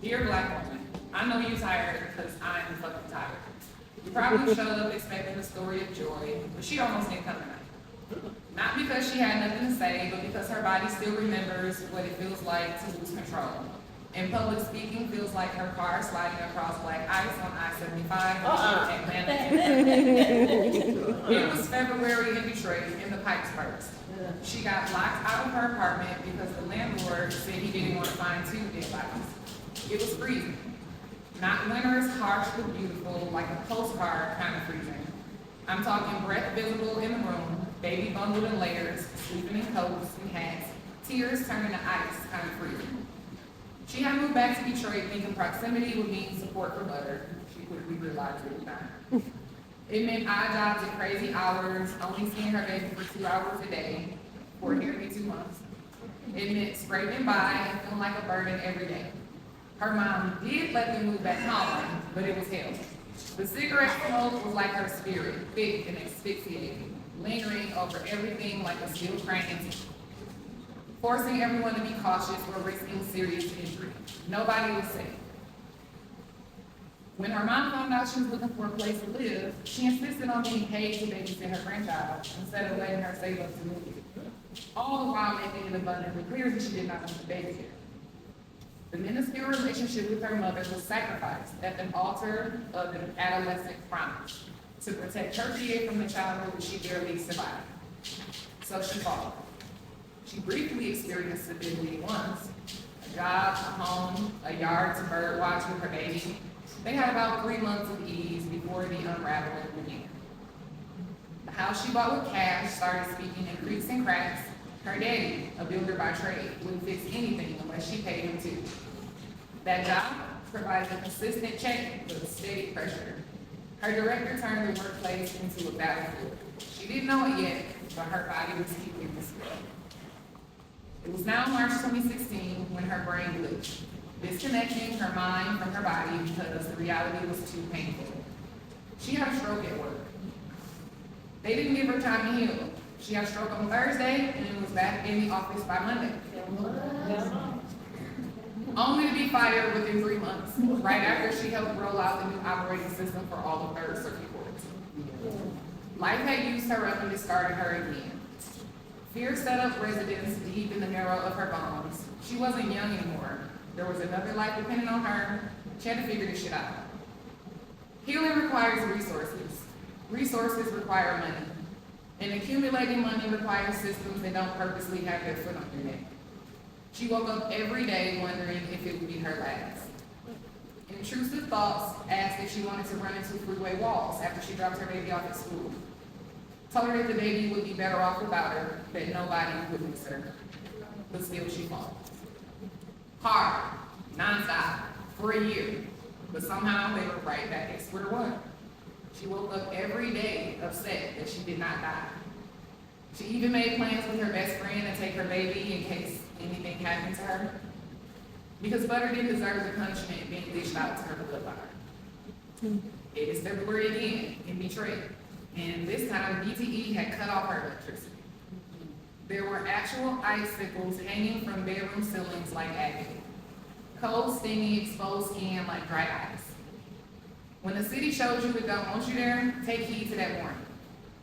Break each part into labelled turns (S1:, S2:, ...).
S1: Dear Black woman, I know you're tired because I'm fucking tired. You probably showed up expecting a story of joy, but she almost didn't come tonight. Not because she had nothing to say, but because her body still remembers what it feels like to lose control. And public speaking feels like her car sliding across black ice on I-75 in Atlanta. It was February in Detroit, and the pipes burst. She got locked out of her apartment because the landlord said he didn't want to find two dead bodies. It was freezing. Not winter's harsh but beautiful, like a postcard kind of freezing. I'm talking breath visible in the room, baby bundled in layers, sleeping in coats and hats, tears turning to ice kind of freezing. She had moved back to Detroit thinking proximity would mean support for butter. She quickly realized it would not. It meant odd jobs at crazy hours, only seeing her baby for 2 hours a day for nearly 2 months. It meant scraping by and feeling like a burden every day. Her mom did let them move back home, but it was hell. The cigarette smoke was like her spirit, thick and asphyxiating, lingering over everything like a steel crank, forcing everyone to be cautious or risking serious injury. Nobody was safe. When her mom found out she was looking for a place to live, she insisted on being paid to babysit her grandchild instead of letting her save up to move. All the while making it abundantly clear that she did not want to babysit. The minuscule relationship with her mother was sacrificed at the altar of an adolescent promise to protect her kid from the childhood she barely survived. So she followed. She briefly experienced stability once, a job, a home, a yard to bird watch with her baby. They had about 3 months of ease before the unraveling began. The house she bought with cash started speaking in creaks and cracks. Her daddy, a builder by trade, wouldn't fix anything unless she paid him to. That job provided a consistent check with a steady pressure. Her director turned the workplace into a battlefield. She didn't know it yet, but her body was keeping the score. It was now March 2016 when her brain glitched, disconnecting her mind from her body because the reality was too painful. She had a stroke at work. They didn't give her time to heal. She had a stroke on Thursday and was back in the office by Monday. Only to be fired within 3 months, right after she helped roll out the new operating system for all the third circuit courts. Life had used her up and discarded her again. Fear set up residence deep in the marrow of her bones. She wasn't young anymore. There was another life depending on her. She had to figure this shit out. Healing requires resources. Resources require money. And accumulating money requires systems that don't purposely have their foot on your neck. She woke up every day wondering if it would be her last. Intrusive thoughts asked if she wanted to run into freeway walls after she dropped her baby off at school. Told her that the baby would be better off without her, that nobody would miss her. But still she fought. Hard, nonstop, for a year. But somehow they were right back at square one. She woke up every day upset that she did not die. She even made plans with her best friend to take her baby in case anything happened to her. Because Butter didn't deserve the punishment being dished out to her bloodline. It is February again in Detroit, and this time BTE had cut off her electricity. There were actual icicles hanging from bedroom ceilings like agony. Cold, stinging, exposed skin like dry ice. When the city shows you it don't want you there, take heed to that warning.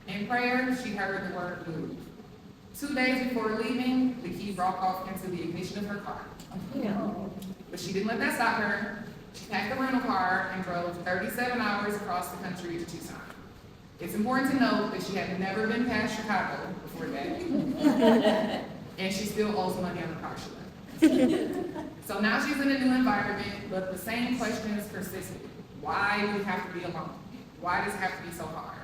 S1: In prayer, she heard the word move. 2 days before leaving, the key broke off into the ignition of her car. But she didn't let that stop her. She packed a rental car and drove 37 hours across the country to Tucson. It's important to note that she had never been past Chicago before that. And she still owes money on the car she left. So now she's in a new environment, but the same questions persisted. Why do we have to be alone? Why does it have to be so hard?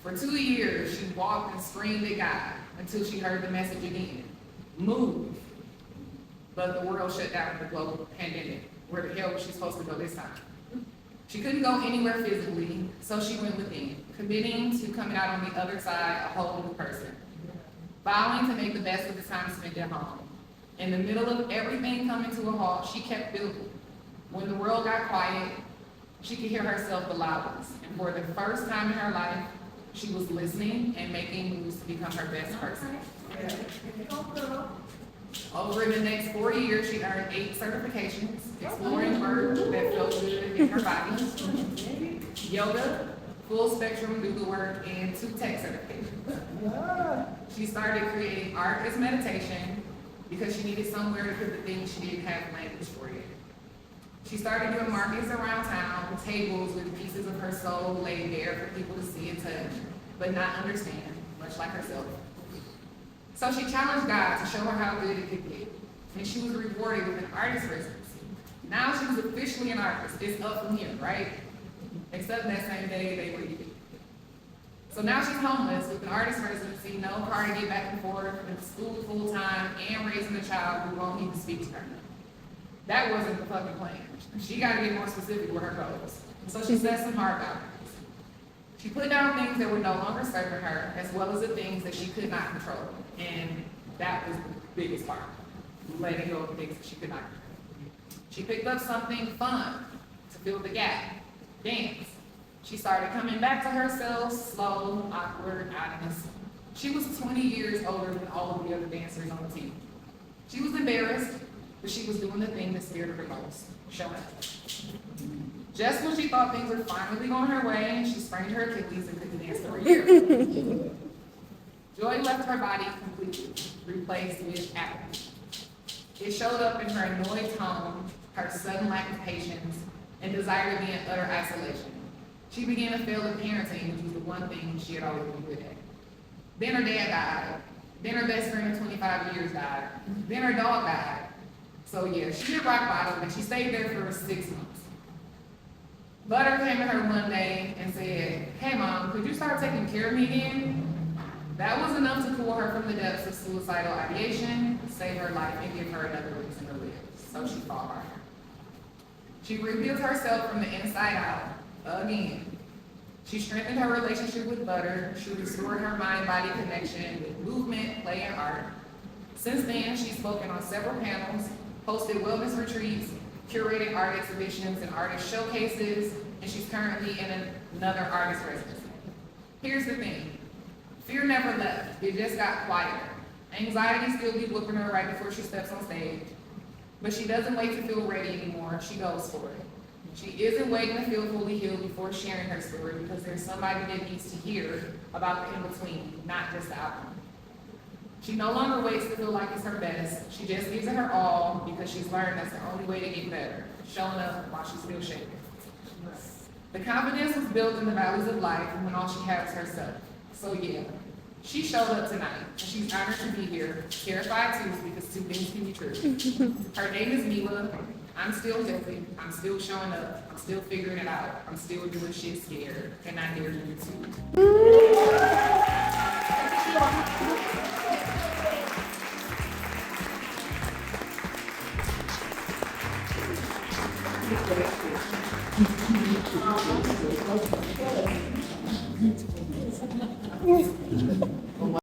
S1: For 2 years, she walked and screamed at God until she heard the message again. Move. But the world shut down with the global pandemic. Where the hell was she supposed to go this time? She couldn't go anywhere physically, so she went within, committing to coming out on the other side a whole new person. Vowing to make the best of the time spent at home. In the middle of everything coming to a halt, she kept building. When the world got quiet, she could hear herself the loudest. And for the first time in her life, she was listening and making moves to become her best person. Over the next 4 years, she earned 8 certifications, exploring work that felt good in her body, yoga, full spectrum doula work, and 2 tech certifications. She started creating art as meditation because she needed somewhere to put the things she didn't have language for yet. She started doing markets around town, tables with pieces of her soul laid bare for people to see and touch, but not understand, much like herself. So she challenged God to show her how good it could get, and she was rewarded with an artist residency. Now she's officially an artist. It's up from here, right? Except that same day they were eating. So now she's homeless with an artist residency, no car to get back and forth, and school full time, and raising a child who won't even speak to her. That wasn't the fucking plan. She gotta get more specific with her goals. So she set some hard boundaries. She put down things that were no longer serving her, as well as the things that she could not control. And that was the biggest part, letting go of the things that she could not control. She picked up something fun to fill the gap, dance. She started coming back to herself, slow, awkward, honest. She was 20 years older than all of the other dancers on the team. She was embarrassed, but she was doing the thing that scared her the most, showing up. Just when she thought things were finally going her way, she sprained her Achilles and couldn't dance for a year. Joy left her body completely, replaced with apathy. It showed up in her annoyed tone, her sudden lack of patience, and desire to be in utter isolation. She began to fail at parenting, which was the one thing she had always been good at. Then her dad died. Then her best friend of 25 years died. Then her dog died. So yeah, she hit rock bottom, and she stayed there for 6 months. Butter came to her one day and said, "Hey mom, could you start taking care of me again?" That was enough to pull her from the depths of suicidal ideation, save her life, and give her another reason to live. So she fought harder. She rebuilt herself from the inside out, again. She strengthened her relationship with Butter. She restored her mind-body connection with movement, play, and art. Since then, she's spoken on several panels, hosted wellness retreats, curated art exhibitions and artist showcases, and she's currently in another artist residency. Here's the thing. Fear never left. It just got quieter. Anxiety still be whooping her right before she steps on stage. But she doesn't wait to feel ready anymore. She goes for it. She isn't waiting to feel fully healed before sharing her story because there's somebody that needs to hear about the in-between, not just the outcome. She no longer waits to feel like it's her best. She just gives it her all because she's learned that's the only way to get better, showing up while she's still shaking. The confidence was built in the valleys of life when all she had was herself. So yeah, she showed up tonight, and she's honored to be here, terrified too, because 2 things can be true. Her name is Meela. I'm still healthy. I'm still showing up. I'm still figuring it out. I'm still doing shit scared, and I dare you to.